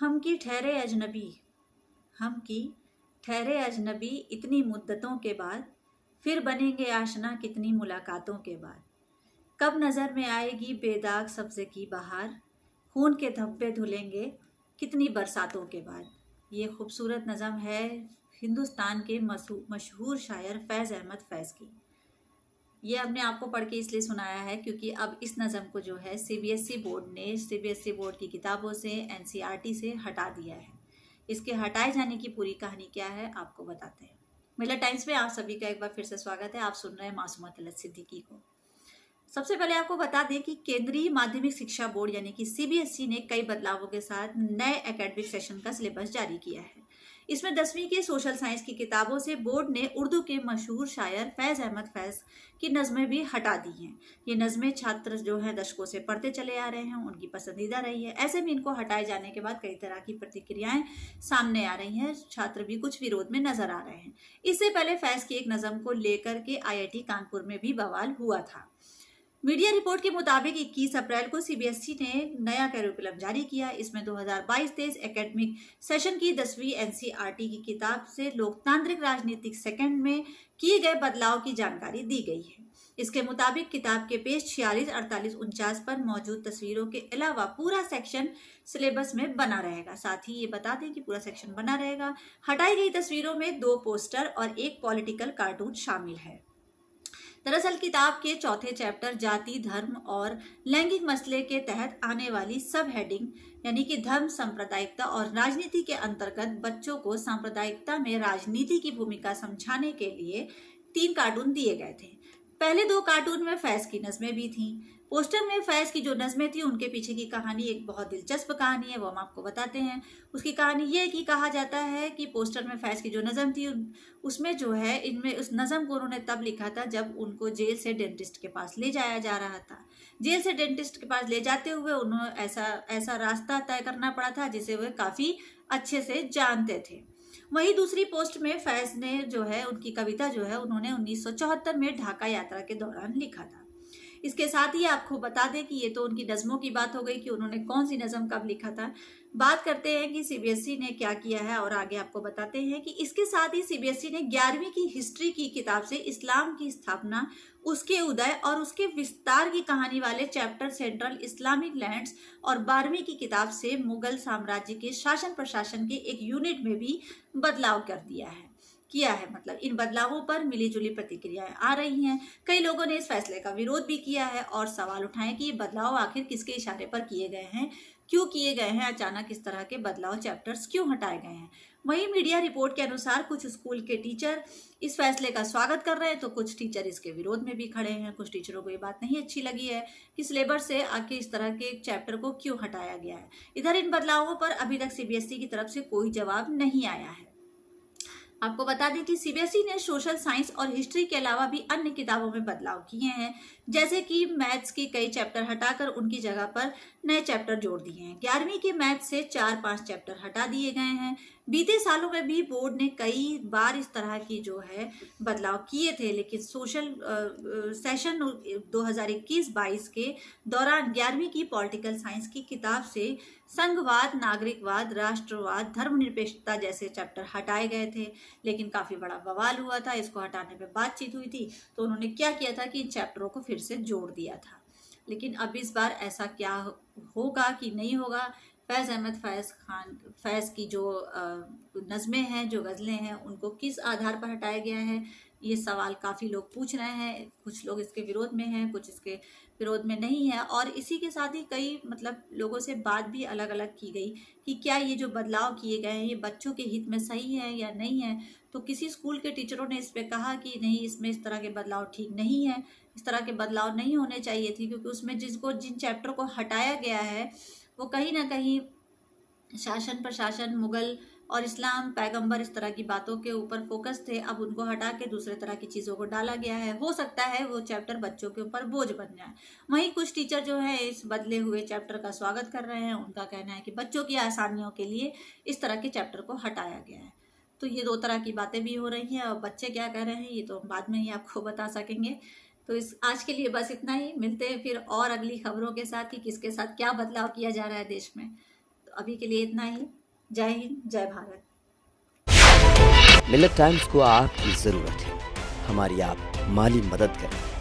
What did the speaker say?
हम की ठहरे अजनबी, हम की ठहरे अजनबी इतनी मुद्दतों के बाद, फिर बनेंगे आशना कितनी मुलाकातों के बाद। कब नज़र में आएगी बेदाग सब्ज़े की बहार, खून के धब्बे धुलेंगे कितनी बरसातों के बाद। ये खूबसूरत नज़म है हिंदुस्तान के मशहूर शायर फैज़ अहमद फैज़ की। ये हमने आपको पढ़ के इसलिए सुनाया है क्योंकि अब इस नज़म को जो है सीबीएसई बोर्ड ने सीबीएसई बोर्ड की किताबों से एनसीईआरटी से हटा दिया है। इसके हटाए जाने की पूरी कहानी क्या है आपको बताते हैं। मिलर टाइम्स में आप सभी का एक बार फिर से स्वागत है। आप सुन रहे हैं मासूमा तलत सिद्दीकी को। सबसे पहले आपको बता दें कि केंद्रीय माध्यमिक शिक्षा बोर्ड यानी कि सीबीएसई ने कई बदलावों के साथ नए एकेडमिक सेशन का सिलेबस जारी किया है। इसमें 10वीं के सोशल साइंस की किताबों से बोर्ड ने उर्दू के मशहूर शायर फैज़ अहमद फैज़ की नज़में भी हटा दी हैं। ये नज़में छात्र जो हैं दशकों से पढ़ते चले आ रहे हैं, उनकी पसंदीदा रही है। ऐसे में इनको हटाए जाने के बाद कई तरह की प्रतिक्रियाएं सामने आ रही हैं। छात्र भी कुछ विरोध में नजर आ रहे हैं। इससे पहले फैज़ की एक नज़म को लेकर के आईआईटी कानपुर में भी बवाल हुआ था। मीडिया रिपोर्ट के मुताबिक 21 अप्रैल को सीबीएसई ने नया करिकुलम जारी किया। इसमें 2022-23 एकेडमिक सेशन की 10वीं एनसीईआरटी की किताब से लोकतांत्रिक राजनीतिक सेकंड में किए गए बदलाव की जानकारी दी गई है। इसके मुताबिक किताब के पेज 46, 48, 49 पर मौजूद तस्वीरों के अलावा पूरा सेक्शन सिलेबस में बना रहेगा। साथ ही ये बता दें कि पूरा सेक्शन बना रहेगा। हटाई गई तस्वीरों में 2 पोस्टर और 1 पॉलिटिकल कार्टून शामिल है। दरअसल किताब के चौथे चैप्टर जाति, धर्म और लैंगिक मसले के तहत आने वाली सब हेडिंग यानी कि धर्म, सांप्रदायिकता और राजनीति के अंतर्गत बच्चों को सांप्रदायिकता में राजनीति की भूमिका समझाने के लिए 3 कार्टून दिए गए थे। पहले 2 कार्टून में फैज़ की नज़में भी थीं। पोस्टर में फैज़ की जो नज़में थी उनके पीछे की कहानी एक बहुत दिलचस्प कहानी है, वो हम आपको बताते हैं। उसकी कहानी ये है कि कहा जाता है कि पोस्टर में फैज़ की जो नज़म थी उसमें जो है इनमें उस नज़म को उन्होंने तब लिखा था जब उनको जेल से डेंटिस्ट के पास ले जाया जा रहा था। जेल से डेंटिस्ट के पास ले जाते हुए उन्हें ऐसा रास्ता तय करना पड़ा था जिसे वे काफ़ी अच्छे से जानते थे। वहीं दूसरी पोस्ट में फैज़ ने जो है उनकी कविता जो है उन्होंने 1974 में ढाका यात्रा के दौरान लिखा था। इसके साथ ही आपको बता दें कि ये तो उनकी नज़मों की बात हो गई कि उन्होंने कौन सी नज़म कब लिखा था। बात करते हैं कि सीबीएसई ने क्या किया है और आगे आपको बताते हैं कि इसके साथ ही सीबीएसई ने 11वीं की हिस्ट्री की किताब से इस्लाम की स्थापना, उसके उदय और उसके विस्तार की कहानी वाले चैप्टर सेंट्रल इस्लामिक लैंड्स और 12वीं की किताब से मुगल साम्राज्य के शासन प्रशासन के एक यूनिट में भी बदलाव किया है। मतलब इन बदलावों पर मिलीजुली प्रतिक्रियाएं आ रही हैं। कई लोगों ने इस फैसले का विरोध भी किया है और सवाल उठाए कि ये बदलाव आखिर किसके इशारे पर किए गए हैं, क्यों किए गए हैं, अचानक इस तरह के बदलाव चैप्टर्स क्यों हटाए गए हैं। वहीं मीडिया रिपोर्ट के अनुसार कुछ स्कूल के टीचर इस फैसले का स्वागत कर रहे हैं तो कुछ टीचर इसके विरोध में भी खड़े हैं। कुछ टीचरों को ये बात नहीं अच्छी लगी है कि सिलेबस से आखिर इस तरह के चैप्टर को क्यों हटाया गया है। इधर इन बदलावों पर अभी तक सीबीएसई की तरफ से कोई जवाब नहीं आया है। आपको बता दें कि सीबीएसई ने सोशल साइंस और हिस्ट्री के अलावा भी अन्य किताबों में बदलाव किए हैं, जैसे कि मैथ्स के कई चैप्टर हटाकर उनकी जगह पर नए चैप्टर जोड़ दिए हैं। 11वीं के मैथ्स से 4-5 चैप्टर हटा दिए गए हैं। बीते सालों में भी बोर्ड ने कई बार इस तरह की जो है बदलाव किए थे, लेकिन सोशल सेशन 2021-22 के दौरान 11वीं की पॉलिटिकल साइंस की किताब से संघवाद, नागरिकवाद, राष्ट्रवाद, धर्मनिरपेक्षता जैसे चैप्टर हटाए गए थे, लेकिन काफ़ी बड़ा बवाल हुआ था। इसको हटाने पे बातचीत हुई थी तो उन्होंने क्या किया था कि इन चैप्टरों को फिर से जोड़ दिया था। लेकिन अब इस बार ऐसा क्या होगा कि नहीं होगा। फैज़ अहमद फैज़ की जो नज़में हैं, जो गज़लें हैं, उनको किस आधार पर हटाया गया है, ये सवाल काफ़ी लोग पूछ रहे हैं। कुछ लोग इसके विरोध में हैं, कुछ इसके विरोध में नहीं है। और इसी के साथ ही कई लोगों से बात भी अलग अलग की गई कि क्या ये जो बदलाव किए गए हैं ये बच्चों के हित में सही है या नहीं है। तो किसी स्कूल के टीचरों ने इस पर कहा कि नहीं, इसमें इस तरह के बदलाव ठीक नहीं है, इस तरह के बदलाव नहीं होने चाहिए थे, क्योंकि उसमें जिन चैप्टर को हटाया गया है वो कहीं ना कहीं शासन प्रशासन, मुगल और इस्लाम, पैगंबर, इस तरह की बातों के ऊपर फोकस थे। अब उनको हटा के दूसरे तरह की चीज़ों को डाला गया है। हो सकता है वो चैप्टर बच्चों के ऊपर बोझ बन जाए। वहीं कुछ टीचर जो है इस बदले हुए चैप्टर का स्वागत कर रहे हैं। उनका कहना है कि बच्चों की आसानियों के लिए इस तरह के चैप्टर को हटाया गया है। तो ये 2 तरह की बातें भी हो रही हैं और बच्चे क्या कह रहे हैं ये तो बाद में ही आपको बता सकेंगे। तो इस आज के लिए बस इतना ही। मिलते हैं फिर और अगली खबरों के साथ कि किसके साथ क्या बदलाव किया जा रहा है देश में। तो अभी के लिए इतना ही। जय हिंद, जय भारत। मिलत टाइम्स को आपकी ज़रूरत है, हमारी आप माली मदद करें।